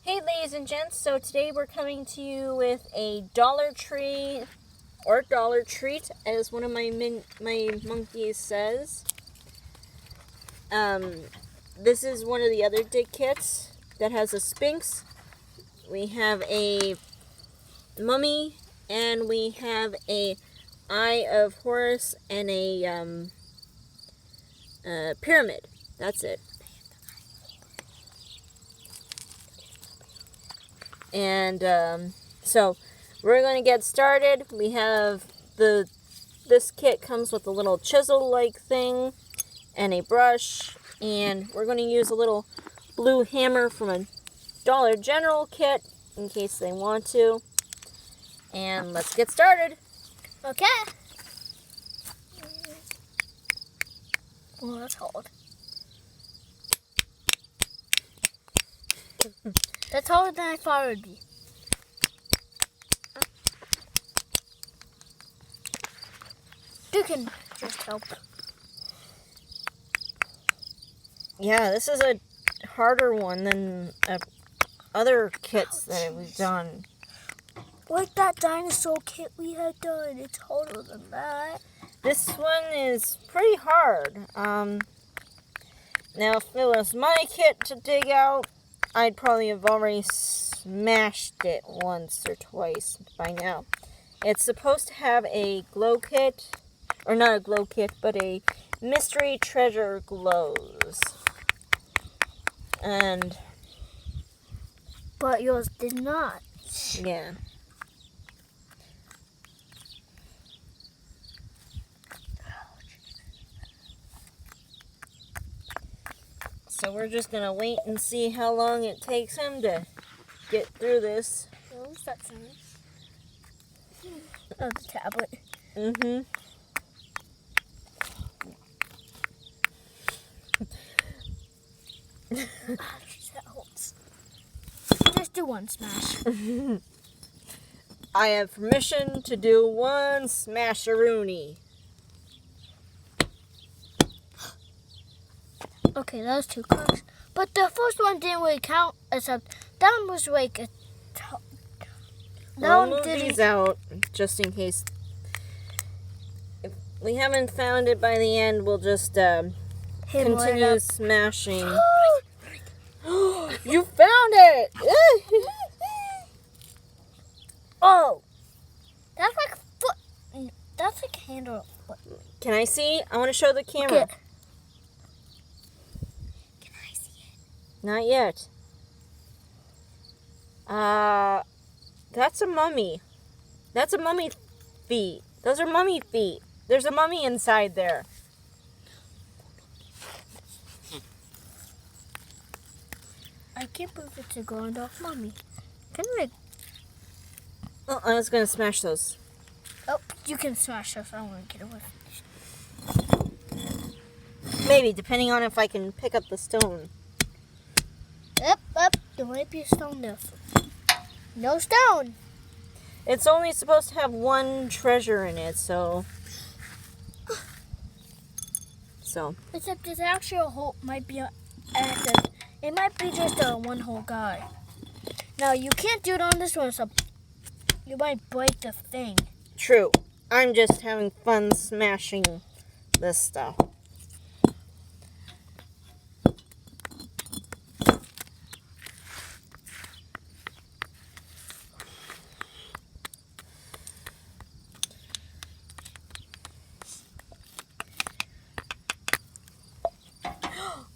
Hey ladies and gents, so today we're coming to you with a Dollar Tree, or Dollar Treat, as one of my monkeys says. This is one of the other dig kits that has a Sphinx. We have a mummy, and we have a Eye of Horus, and a pyramid. That's it. And so we're going to get started. We have this kit comes with a little chisel-like thing and a brush, and we're going to use a little blue hammer from a Dollar General kit in case they want to. And let's get started. Okay. Well, that's hard. That's harder than I thought it would be. You can just help. Yeah, this is a harder one than other kits that we've done. Like that dinosaur kit we had done, it's harder than that. This one is pretty hard. Now if it was my kit to dig out, I'd probably have already smashed it once or twice by now. It's supposed to have a glow kit, or not a glow kit, but a mystery treasure glows. But yours did not. Yeah. So we're just going to wait and see how long it takes him to get through this. What was that sound? Oh, the tablet. Mm-hmm. That helps. Just do one smash. I have permission to do one smasharoonie. Okay, that was 2 clicks. But the first one didn't really count, except that one was like a... I'll move these out, just in case. If we haven't found it by the end, we'll just continue smashing. You found it! Oh! That's like foot. That's like handle of foot. Can I see? I want to show the camera. Okay. Can I see it? Not yet. That's a mummy. That's a mummy feet. Those are mummy feet. There's a mummy inside there. I can't believe it's a grown off mummy. Can I? Oh, I was gonna smash those. Oh, you can smash those. I want to get away from these. Maybe, depending on if I can pick up the stone. Up. There might be a stone there. No stone. It's only supposed to have one treasure in it, so. Except there's actually a hole. Might be it might be just a one hole guy. Now you can't do it on this one, so you might break the thing. True. I'm just having fun smashing this stuff.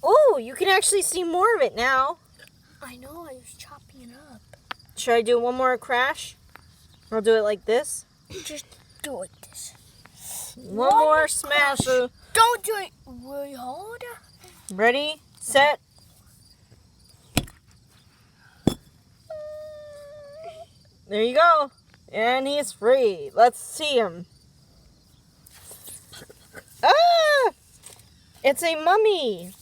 Oh, you can actually see more of it now. I know. I was chopping it up. Should I do one more crash? I'll do it like this. Just do it like this. One more smash. Don't do it really hard. Ready, set. There you go. And he's free. Let's see him. Ah! It's a mummy.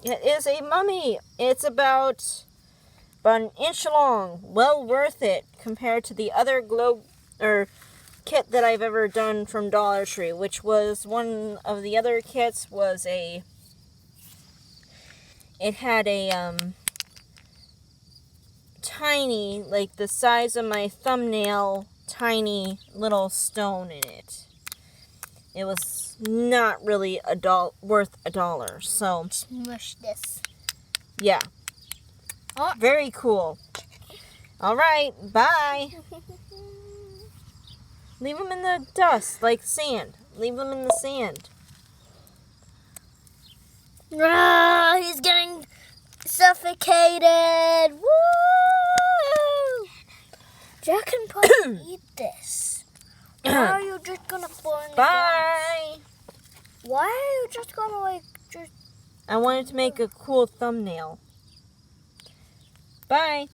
It is a mummy. It's about an inch long. Well worth it compared to the other kit that I've ever done from Dollar Tree, which was one of the other kits was it had a tiny, like the size of my thumbnail, tiny little stone in it. It was not really worth $1. So smush this. yeah. Oh. Very cool. All right, bye. Leave them in the dust like sand. Leave them in the sand. Ah, he's getting suffocated. Woo! Jack can probably eat this. Why are you just gonna burn the Bye. glass? Why are you just gonna just... I wanted to make a cool thumbnail. Bye.